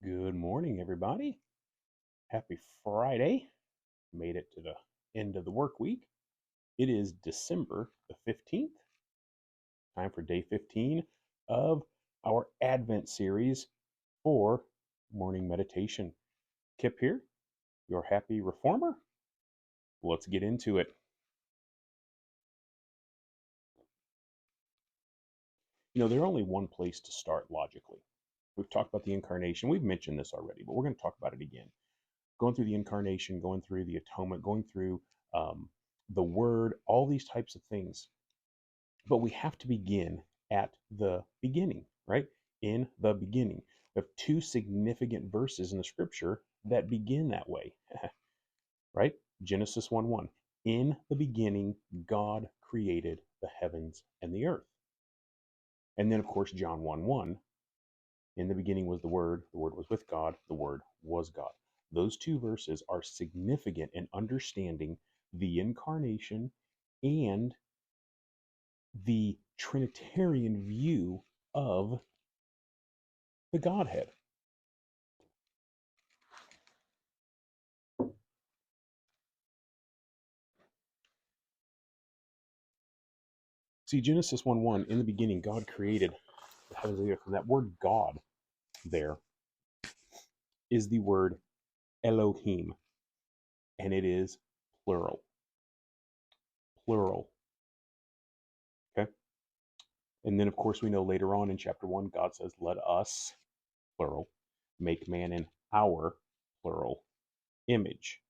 Good morning, everybody. Happy Friday. Made it to the end of the work week. It is December the 15th. Time for day 15 of our Advent series for morning meditation. Kip here, your happy reformer. Let's get into it. There's only one place to start logically. We've talked about the incarnation. We've mentioned this already, but we're going to talk about it again. Going through the incarnation, going through the atonement, going through the word, all these types of things. But we have to begin at the beginning, right? In the beginning. We have two significant verses in the scripture that begin that way, right? Genesis 1 1. In the beginning, God created the heavens and the earth. And then, of course, John 1 1. In the beginning was the Word was with God, the Word was God. Those two verses are significant in understanding the incarnation and the Trinitarian view of the Godhead. See, Genesis 1 1, in the beginning, God created the heavens and the earth. And that word God there is the word Elohim, and it is plural. Plural. Okay? And then, of course, we know later on in chapter 1, God says, let us, plural, make man in our, plural, image,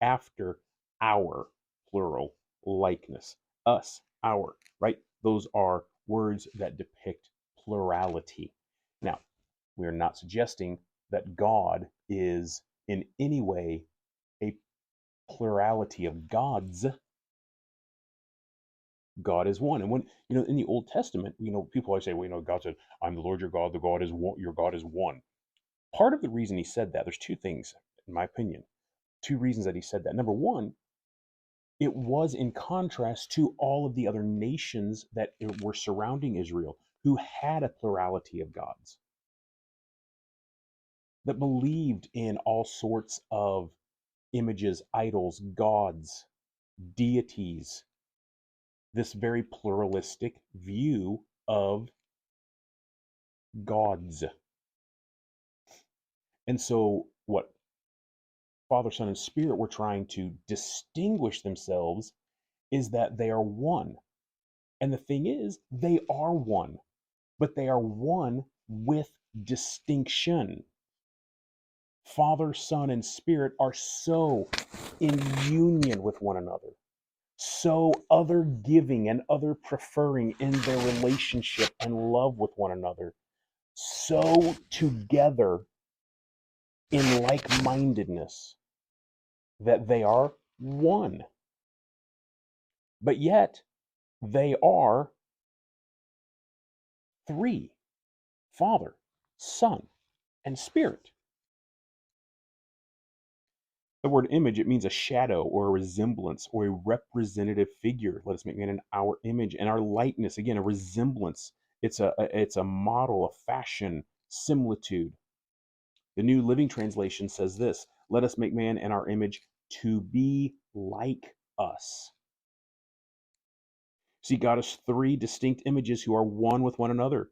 after our, plural, likeness. Us, our, right? Those are words that depict plurality. Now, we are not suggesting that God is in any way a plurality of gods. God is one. And when, in the Old Testament, people always say, well, God said, I'm the Lord your God, the God is one, your God is one. Part of the reason he said that, there's two things, in my opinion, two reasons that he said that. Number one, it was in contrast to all of the other nations that were surrounding Israel who had a plurality of gods, that believed in all sorts of images, idols, gods, deities, this very pluralistic view of gods. And so, what Father, Son, and Spirit were trying to distinguish themselves is that they are one. And the thing is, they are one, but they are one with distinction. Father, Son, and Spirit are so in union with one another, so other giving and other preferring in their relationship and love with one another, so together in like mindedness that they are one. But yet, they are three: Father, Son, and Spirit. The word image, it means a shadow or a resemblance or a representative figure. Let us make man in our image and our likeness. Again, a resemblance. It's a model, a fashion, similitude. The New Living Translation says this: let us make man in our image to be like us. See, God is three distinct images who are one with one another.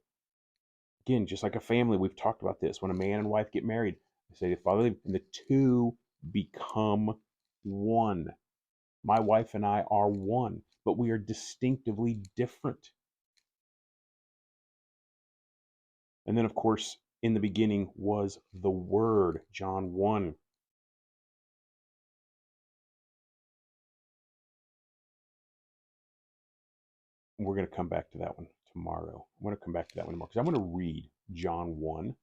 Again, just like a family, we've talked about this. When a man and wife get married, they say, Father, and the two become one. My wife and I are one, but we are distinctively different. And then, of course, in the beginning was the Word, John 1. We're going to come back to that one tomorrow. I'm going to come back to that one tomorrow because I'm going to read John 1,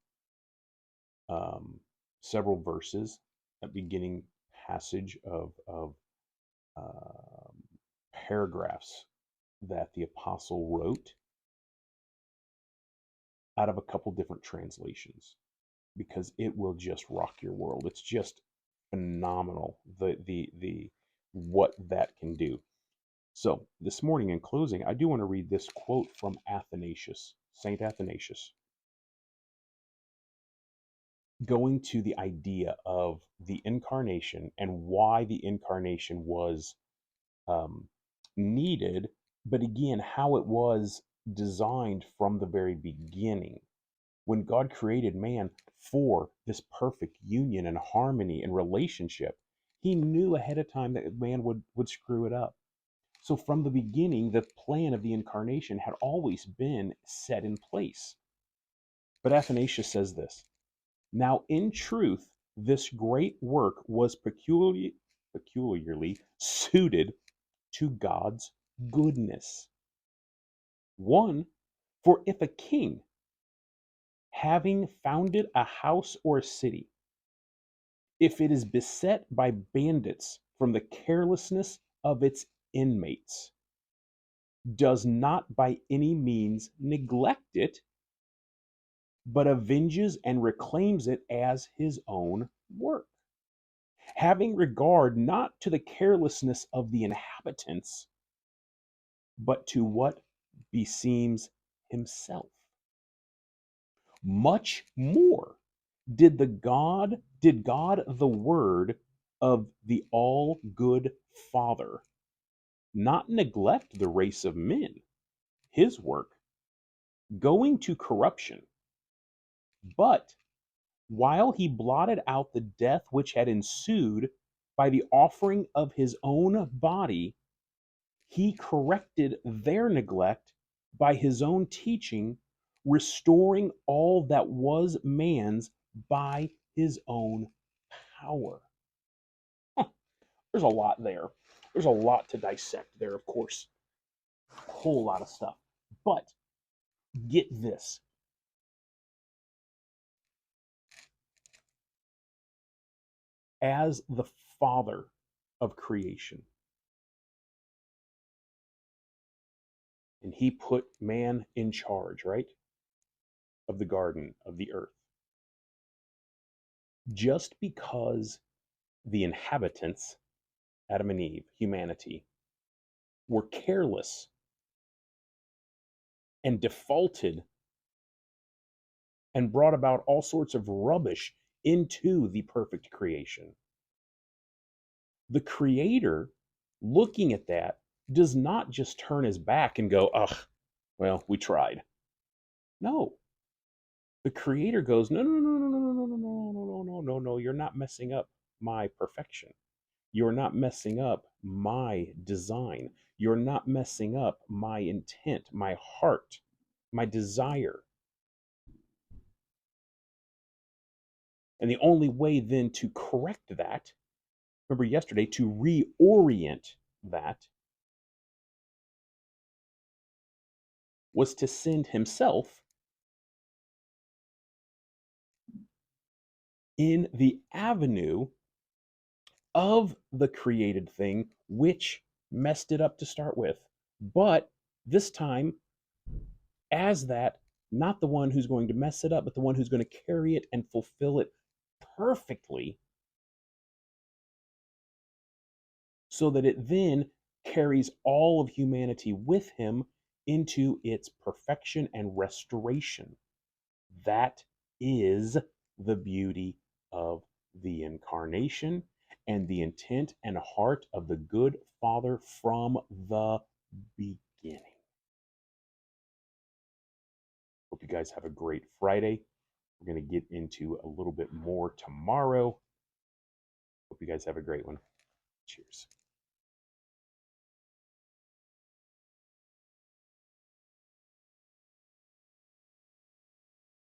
several verses, a beginning passage of paragraphs that the apostle wrote out of a couple different translations because it will just rock your world. It's just phenomenal the what that can do. So this morning in closing, I do want to read this quote from Athanasius, Saint Athanasius. going to the idea of the incarnation and why the incarnation was um, needed, but again, how it was designed from the very beginning. When God created man for this perfect union and harmony and relationship, he knew ahead of time that man would screw it up. So from the beginning, the plan of the incarnation had always been set in place. But Athanasius says this: now in truth, this great work was peculiarly suited to God's goodness. One, for if a king, having founded a house or a city, if it is beset by bandits from the carelessness of its inmates, does not by any means neglect it, but avenges and reclaims it as his own work, having regard not to the carelessness of the inhabitants, but to what beseems himself. Much more did God the Word of the all good Father not neglect the race of men, his work, going to corruption, but while he blotted out the death which had ensued by the offering of his own body, he corrected their neglect by his own teaching, restoring all that was man's by his own power. Huh, there's a lot there. There's a lot to dissect there, of course. A whole lot of stuff. But get this. As the father of creation, and he put man in charge, right? Of the garden, of the earth. Just because the inhabitants, Adam and Eve, humanity, were careless and defaulted and brought about all sorts of rubbish into the perfect creation. The creator, looking at that, does not just turn his back and go, ugh, well, we tried. No. The creator goes, no, no, no, no, no, no, no, no, no, no, no, no, no, you're not messing up my perfection. You're not messing up my design. You're not messing up my intent, my heart, my desire. And the only way then to correct that, remember yesterday, to reorient that, was to send himself in the avenue of the created thing, which messed it up to start with. But this time, as that, not the one who's going to mess it up, but the one who's going to carry it and fulfill it perfectly, so that it then carries all of humanity with him into its perfection and restoration. That is the beauty of the incarnation and the intent and heart of the good Father from the beginning. Hope you guys have a great Friday. We're going to get into a little bit more tomorrow. Hope you guys have a great one. Cheers.